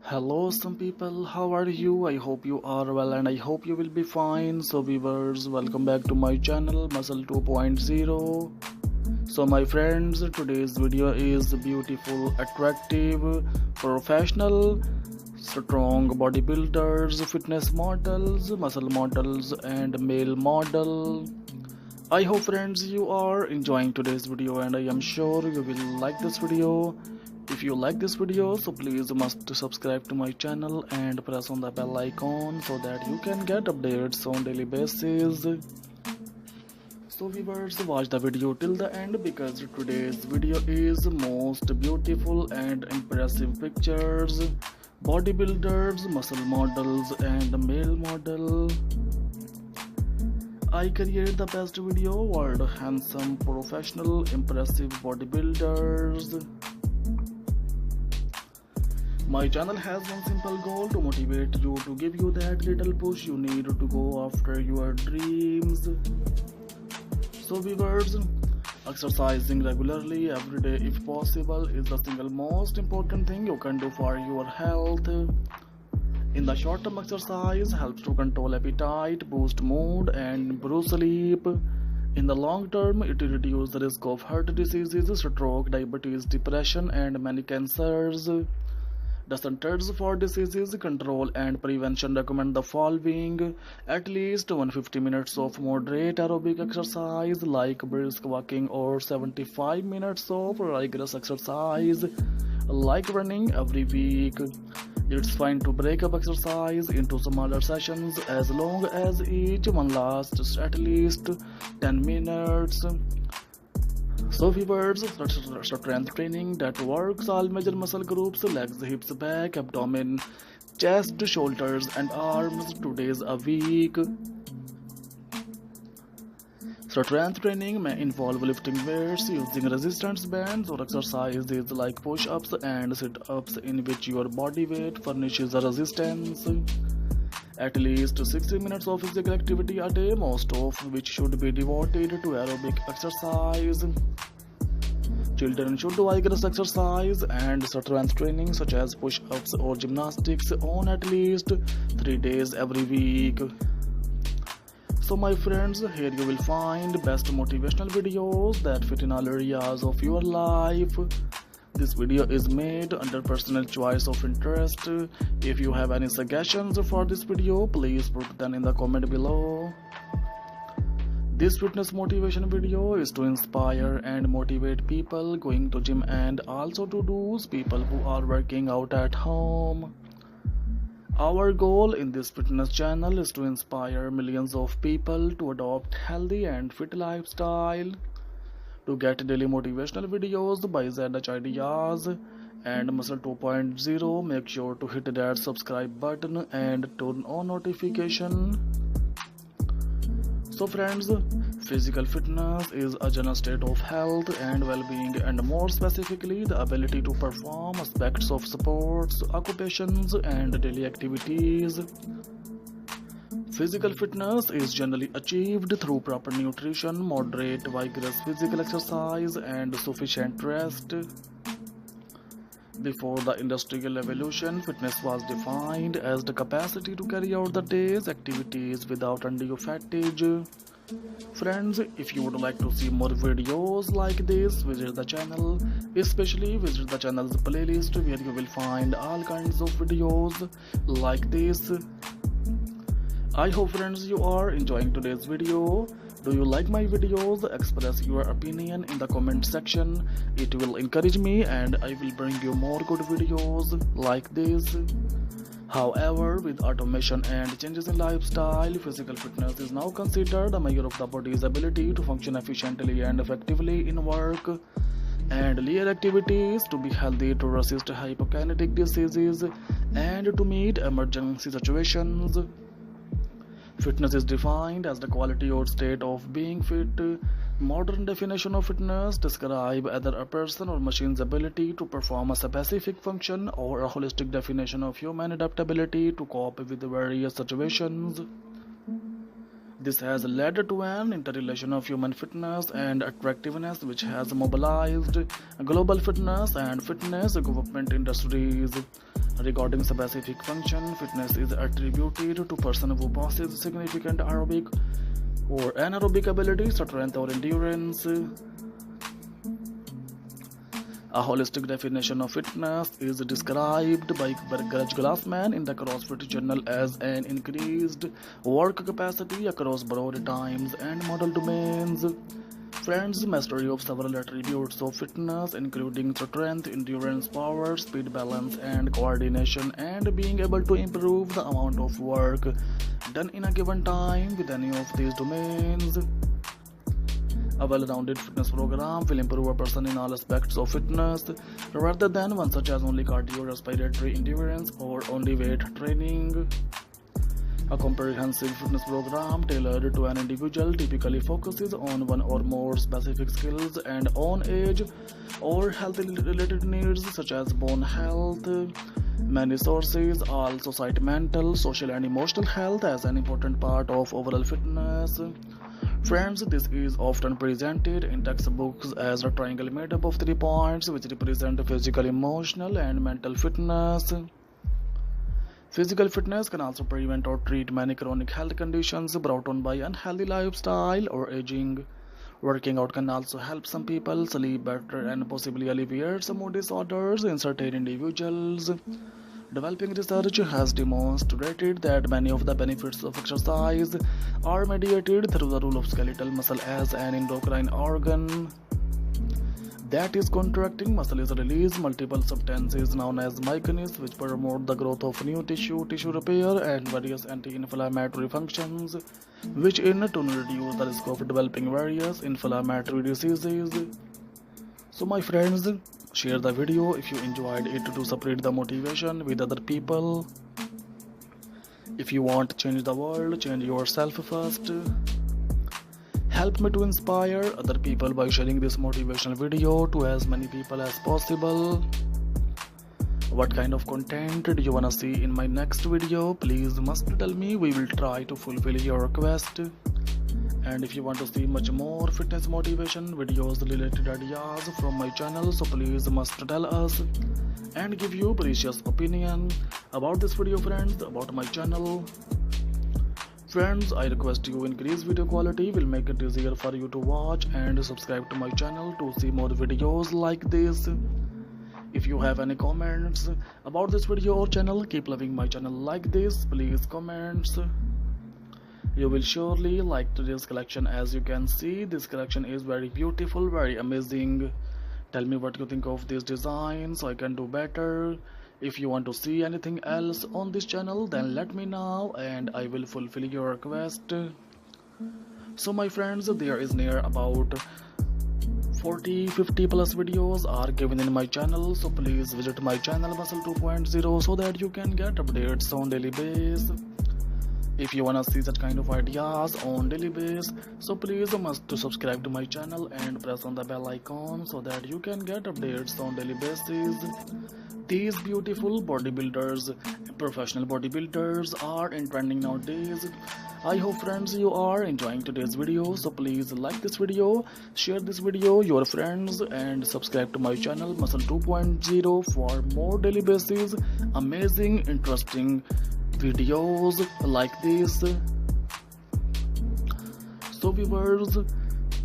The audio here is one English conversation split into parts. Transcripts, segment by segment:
Hello, some people. How are you? I hope you are well and I hope you will be fine. So, viewers, welcome back to my channel Muscle 2.0. So, my friends, today's video is beautiful, attractive, professional, strong bodybuilders, fitness models, muscle models, and male model. I hope, friends, you are enjoying today's video and I am sure you will like this video. If you like this video, so please must subscribe to my channel and press on the bell icon so that you can get updates on daily basis. So viewers, watch the video till the end because today's video is most beautiful and impressive pictures, bodybuilders, muscle models and male model. I create the best video world handsome, professional, impressive bodybuilders. My channel has one simple goal to motivate you, to give you that little push you need to go after your dreams. So viewers, exercising regularly every day if possible is the single most important thing you can do for your health. In the short term, exercise helps to control appetite, boost mood and improve sleep. In the long term, it reduces the risk of heart diseases, stroke, diabetes, depression and many cancers. The Centers for Disease Control and Prevention recommend the following: at least 150 minutes of moderate aerobic exercise like brisk walking or 75 minutes of rigorous exercise like running every week. It's fine to break up exercise into smaller sessions as long as each one lasts at least 10 minutes. So viewers, strength training that works all major muscle groups: legs, hips, back, abdomen, chest, shoulders and arms 2 days a week. Strength training may involve lifting weights, using resistance bands or exercises like push-ups and sit-ups in which your body weight furnishes a resistance. At least 60 minutes of physical activity a day, most of which should be devoted to aerobic exercise. Children should do vigorous exercise and strength training such as push-ups or gymnastics on at least 3 days every week. So my friends, here you will find best motivational videos that fit in all areas of your life. This video is made under personal choice of interest. If you have any suggestions for this video, please put them in the comment below. This fitness motivation video is to inspire and motivate people going to gym and also to those people who are working out at home. Our goal in this fitness channel is to inspire millions of people to adopt healthy and fit lifestyle. To get daily motivational videos by ZH Ideas and Muscle 2.0, make sure to hit that subscribe button and turn on notification. So friends, physical fitness is a general state of health and well-being, and more specifically the ability to perform aspects of sports, occupations and daily activities. Physical fitness is generally achieved through proper nutrition, moderate vigorous physical exercise and sufficient rest. Before the industrial revolution, fitness was defined as the capacity to carry out the day's activities without undue fatigue. Friends, if you would like to see more videos like this, visit the channel. Especially visit the channel's playlist where you will find all kinds of videos like this. I hope friends you are enjoying today's video. Do you like my videos? Express your opinion in the comment section. It will encourage me and I will bring you more good videos like this. However, with automation and changes in lifestyle, physical fitness is now considered a measure of the body's ability to function efficiently and effectively in work and leisure activities, to be healthy, to resist hypokinetic diseases and to meet emergency situations. Fitness is defined as the quality or state of being fit. Modern definition of fitness describe either a person or machine's ability to perform a specific function, or a holistic definition of human adaptability to cope with various situations. This has led to an interrelation of human fitness and attractiveness, which has mobilized global fitness and fitness equipment industries. Regarding specific function, fitness is attributed to person who possesses significant aerobic or anaerobic ability, strength or endurance. A holistic definition of fitness is described by Garage Glassman in the CrossFit Journal as an increased work capacity across broad times and model domains. Friends, mastery of several attributes of fitness, including strength, endurance, power, speed, balance, and coordination, and being able to improve the amount of work done in a given time with any of these domains. A well-rounded fitness program will improve a person in all aspects of fitness, rather than one such as only cardiorespiratory endurance or only weight training. A comprehensive fitness program tailored to an individual typically focuses on one or more specific skills and on age or health-related needs such as bone health. Many sources also cite mental, social, and emotional health as an important part of overall fitness. Friends, this is often presented in textbooks as a triangle made up of 3 points which represent physical, emotional, and mental fitness. Physical fitness can also prevent or treat many chronic health conditions brought on by unhealthy lifestyle or aging. Working out can also help some people sleep better and possibly alleviate some mood disorders in certain individuals. Developing research has demonstrated that many of the benefits of exercise are mediated through the role of skeletal muscle as an endocrine organ. That is, contracting muscle is release multiple substances known as myokines which promote the growth of new tissue repair, and various anti-inflammatory functions, which in turn reduce the risk of developing various inflammatory diseases. So my friends, share the video if you enjoyed it to spread the motivation with other people. If you want to change the world, change yourself first. Help me to inspire other people by sharing this motivational video to as many people as possible. What kind of content do you wanna see in my next video? Please must tell me. We will try to fulfill your request. And if you want to see much more fitness motivation videos related ideas from my channel, so please must tell us and give you precious opinion about this video, friends, about my channel. Friends, I request you increase video quality, will make it easier for you to watch, and subscribe to my channel to see more videos like this. If you have any comments about this video or channel, keep loving my channel like this, please comments. You will surely like today's collection. As you can see, this collection is very beautiful, very amazing. Tell me what you think of this design so I can do better. If you want to see anything else on this channel, then let me know and I will fulfill your request. So my friends, there is near about 40-50 plus videos are given in my channel, so please visit my channel Muscle 2.0 so that you can get updates on daily basis. If you wanna see such kind of ideas on daily basis, so please must to subscribe to my channel and press on the bell icon so that you can get updates on daily basis. These beautiful bodybuilders, professional bodybuilders are in trending nowadays. I hope friends you are enjoying today's video, so please like this video, share this video your friends, and subscribe to my channel Muscle 2.0 for more daily basis amazing interesting videos like this. So viewers,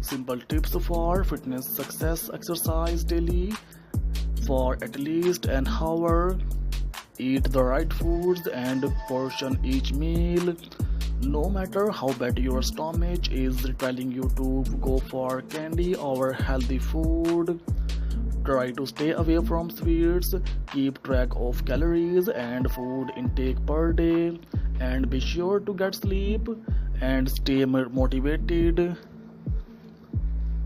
simple tips for fitness success: exercise daily for at least an hour, eat the right foods and portion each meal. No matter how bad your stomach is telling you to go for candy or healthy food, try to stay away from sweets, keep track of calories and food intake per day, and be sure to get sleep and stay motivated.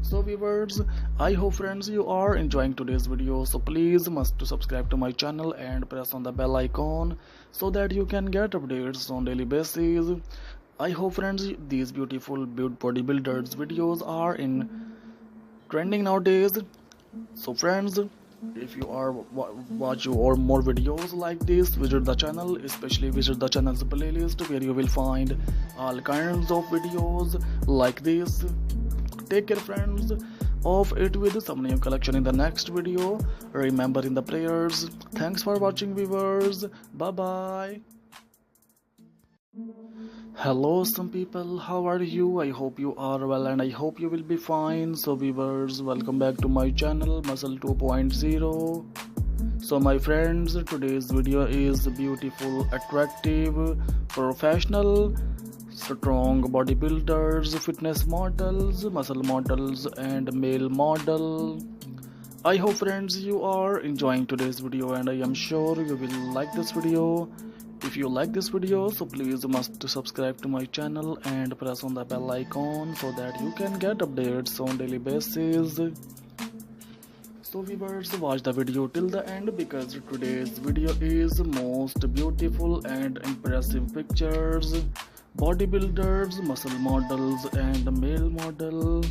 So viewers, I hope friends you are enjoying today's video, so please must to subscribe to my channel and press on the bell icon so that you can get updates on daily basis. I hope friends these beautiful bodybuilders videos are in trending nowadays. So friends, if you are watching or more videos like this, visit the channel, especially visit the channel's playlist where you will find all kinds of videos like this. Take care friends, of it with some new collection in the next video. Remember in the prayers. Thanks for watching, viewers. Bye bye. Hello some people, how are you? I hope you are well and I hope you will be fine. So viewers, welcome back to my channel Muscle 2.0. So my friends, today's video is beautiful, attractive, professional, strong bodybuilders, fitness models, muscle models and male model. I hope friends you are enjoying today's video and I am sure you will like this video. If you like this video, so please must subscribe to my channel and press on the bell icon so that you can get updates on daily basis. So viewers, watch the video till the end because today's video is most beautiful and impressive pictures, bodybuilders, muscle models and male model.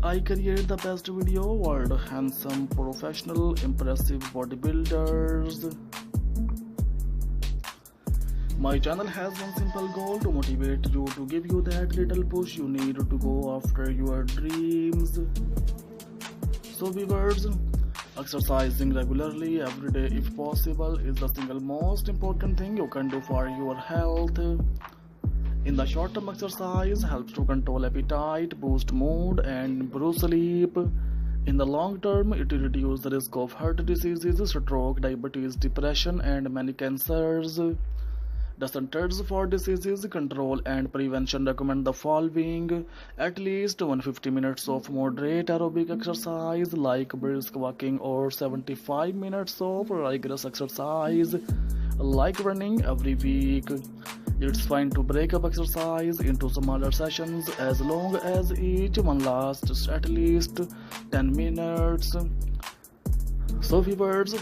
I create the best video world handsome, professional, impressive bodybuilders. My channel has one simple goal to motivate you, to give you that little push you need to go after your dreams. So viewers, exercising regularly every day if possible is the single most important thing you can do for your health. In the short term, exercise helps to control appetite, boost mood and improve sleep. In the long term, it reduces the risk of heart diseases, stroke, diabetes, depression and many cancers. The Centers for Disease Control and Prevention recommend the following: at least 150 minutes of moderate aerobic exercise like brisk walking or 75 minutes of rigorous exercise like running every week. It's fine to break up exercise into smaller sessions as long as each one lasts at least 10 minutes. So viewers,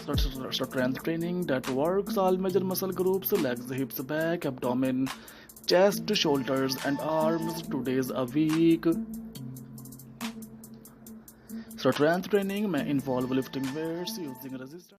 strength training that works all major muscle groups: legs, hips, back, abdomen, chest, shoulders and arms 2 days a week. Strength training may involve lifting weights, using resistance.